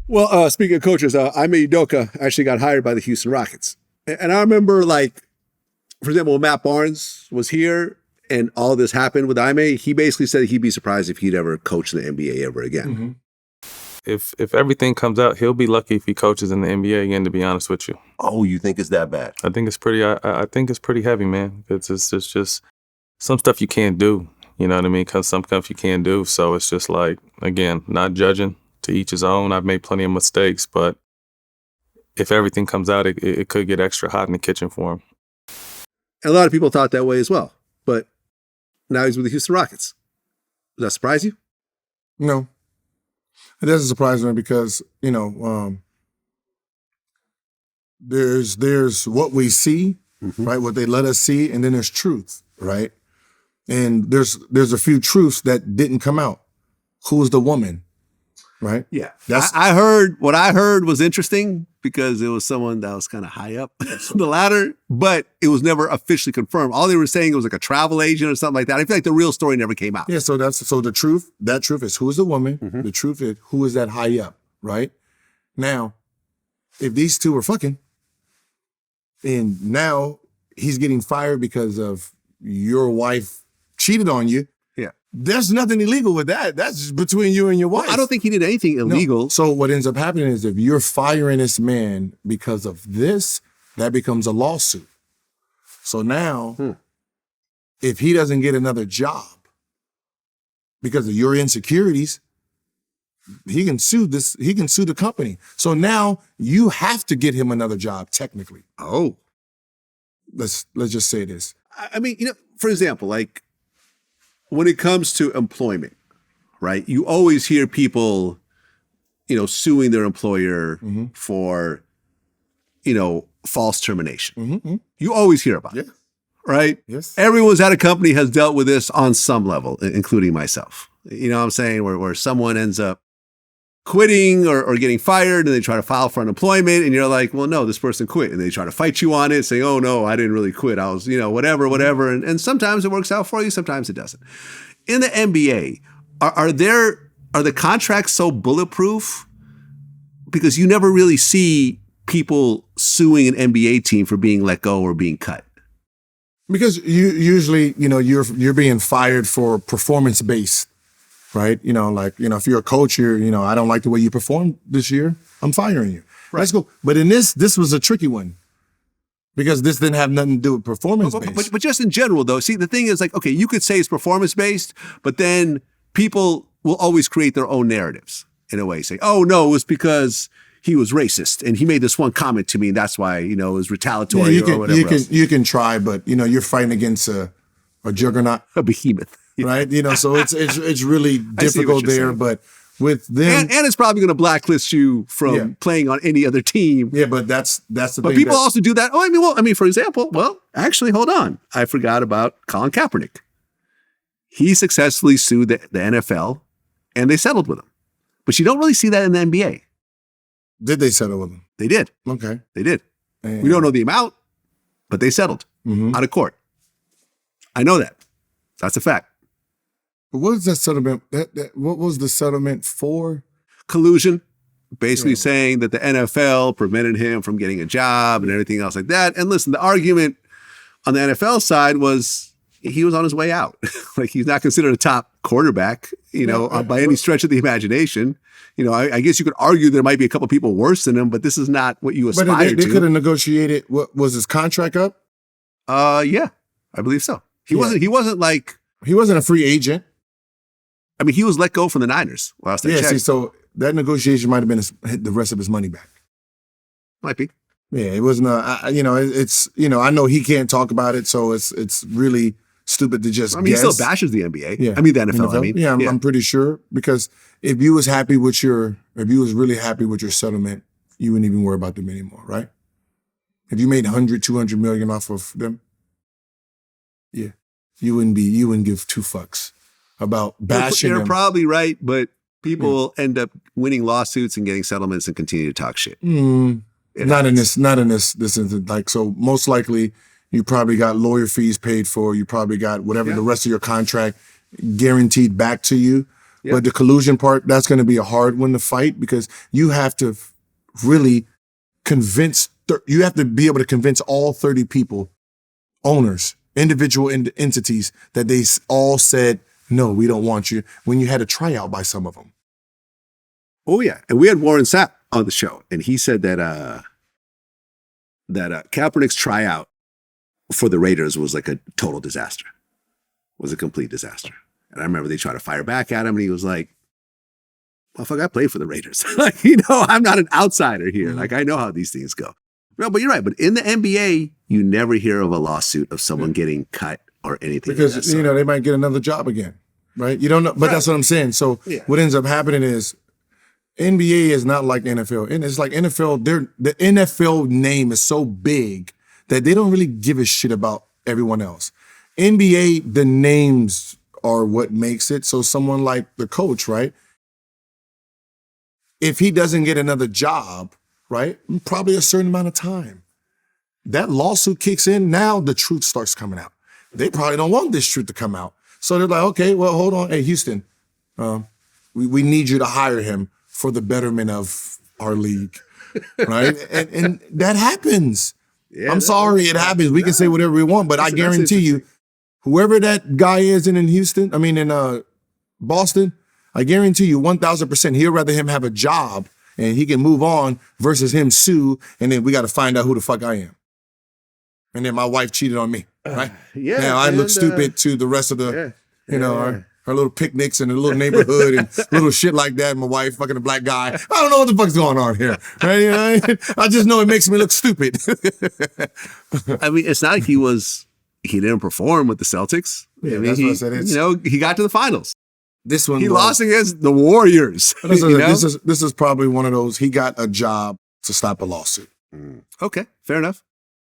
Well, speaking of coaches, Udoka actually got hired by the Houston Rockets. And I remember, like, for example, when Matt Barnes was here and all this happened with Ime, he basically said he'd be surprised if he'd ever coach in the NBA ever again. Mm-hmm. If everything comes out, he'll be lucky if he coaches in the NBA again, to be honest with you. Oh, you think it's that bad? I think it's pretty I think it's pretty heavy, man. It's just some stuff you can't do. You know what I mean? Because some stuff you can't do. So it's just like, again, not judging, to each his own. I've made plenty of mistakes, but if everything comes out, it could get extra hot in the kitchen for him. And a lot of people thought that way as well. But now he's with the Houston Rockets. Does that surprise you? No. It doesn't surprise me because, there's what we see, right? What they let us see, and then there's truth, right? And there's a few truths that didn't come out. Who's the woman, right? Yeah. What I heard was interesting because it was someone that was kind of high up the ladder, but it was never officially confirmed. All they were saying it was like a travel agent or something like that. I feel like the real story never came out. Yeah, so the truth is who is the woman. Mm-hmm. The truth is who is that high up, right? Now, if these two are fucking, and now he's getting fired because of your wife cheated on you, yeah, there's nothing illegal with that. That's between you and your wife. Well, I don't think he did anything illegal. No. So what ends up happening is if you're firing this man because of this, that becomes a lawsuit. So now, if he doesn't get another job because of your insecurities, he can sue the company. So now you have to get him another job, technically. Oh. Let's just say this. I mean, for example, like when it comes to employment, right? You always hear people, suing their employer for, false termination. Mm-hmm. You always hear about it, right? Yes. Everyone's at a company has dealt with this on some level, including myself. You know what I'm saying? Where someone ends up quitting or getting fired and they try to file for unemployment and you're like, well, no, this person quit. And they try to fight you on it saying, oh no, I didn't really quit. I was, whatever. And sometimes it works out for you. Sometimes it doesn't. In the NBA, are the contracts so bulletproof? Because you never really see people suing an NBA team for being let go or being cut. Because you usually, you're being fired for performance-based. Right? If you're a coach, I don't like the way you performed this year, I'm firing you. Right. Let's go. But in this was a tricky one because this didn't have nothing to do with performance-based. But just in general, though, see, the thing is like, okay, you could say it's performance-based, but then people will always create their own narratives in a way. Say, oh, no, it was because he was racist and he made this one comment to me and that's why, it was retaliatory or whatever else. You can try, but, you're fighting against a juggernaut. A behemoth. Right, so it's really difficult there, saying. But with them, and it's probably going to blacklist you from playing on any other team. Yeah, but that's the thing. But people also do that. For example, actually, hold on, I forgot about Colin Kaepernick. He successfully sued the NFL, and they settled with him. But you don't really see that in the NBA. Did they settle with him? They did. Okay, they did. We don't know the amount, but they settled out of court. I know that. That's a fact. But what was that settlement? What was the settlement for? Collusion, basically saying that the NFL prevented him from getting a job and everything else like that. And listen, the argument on the NFL side was he was on his way out. Like he's not considered a top quarterback, by any stretch of the imagination. I guess you could argue there might be a couple people worse than him, but this is not what you aspire to. They could have negotiated. What was his contract up? Yeah, I believe so. He wasn't a free agent. I mean, he was let go from the Niners last I checked. See, so that negotiation might have been the rest of his money back. Might be. Yeah, it wasn't. I know he can't talk about it, so it's really stupid to just. He still bashes the NBA. Yeah, the NFL. I'm pretty sure because if you was really happy with your settlement, you wouldn't even worry about them anymore, right? If you made 100, 200 million off of them, yeah, you wouldn't give two fucks about bashing them. You're probably right, but people end up winning lawsuits and getting settlements and continue to talk shit. Not in this instance. Like, so most likely you probably got lawyer fees paid for. You probably got whatever the rest of your contract guaranteed back to you. Yeah. But the collusion part, that's going to be a hard one to fight because you have to really convince, you have to be able to convince all 30 people, owners, individual entities, that they all said, no, we don't want you, when you had a tryout by some of them. Oh yeah, and we had Warren Sapp on the show, and he said that Kaepernick's tryout for the Raiders was like a total disaster, was a complete disaster. And I remember they tried to fire back at him, and he was like, "Well, fuck, I play for the Raiders. Like, I'm not an outsider here. Like, I know how these things go." No, but you're right. But in the NBA, you never hear of a lawsuit of someone getting cut or anything. Because, they might get another job again, right? You don't know, but that's what I'm saying. So what ends up happening is NBA is not like NFL. And it's like NFL, the NFL name is so big that they don't really give a shit about everyone else. NBA, the names are what makes it. So someone like the coach, right? If he doesn't get another job, right, probably a certain amount of time, that lawsuit kicks in, now the truth starts coming out. They probably don't want this truth to come out. So they're like, okay, well, hold on. Hey, Houston, we need you to hire him for the betterment of our league, right? and that happens. Yeah, I'm sorry, it happens. We can say whatever we want, but I guarantee you, whoever that guy is in Boston, I guarantee you 1,000% he'll rather him have a job and he can move on versus him sue, and then we got to find out who the fuck I am. And then my wife cheated on me, right? Now I look stupid to the rest of the, our little picnics in the little neighborhood and little shit like that. My wife fucking a black guy. I don't know what the fuck's going on here. Right? I just know it makes me look stupid. I mean, it's not like he didn't perform with the Celtics. Yeah, I mean, that's what I said. He got to the finals. This one he lost against the Warriors. This is probably one of those, he got a job to stop a lawsuit. Okay, fair enough.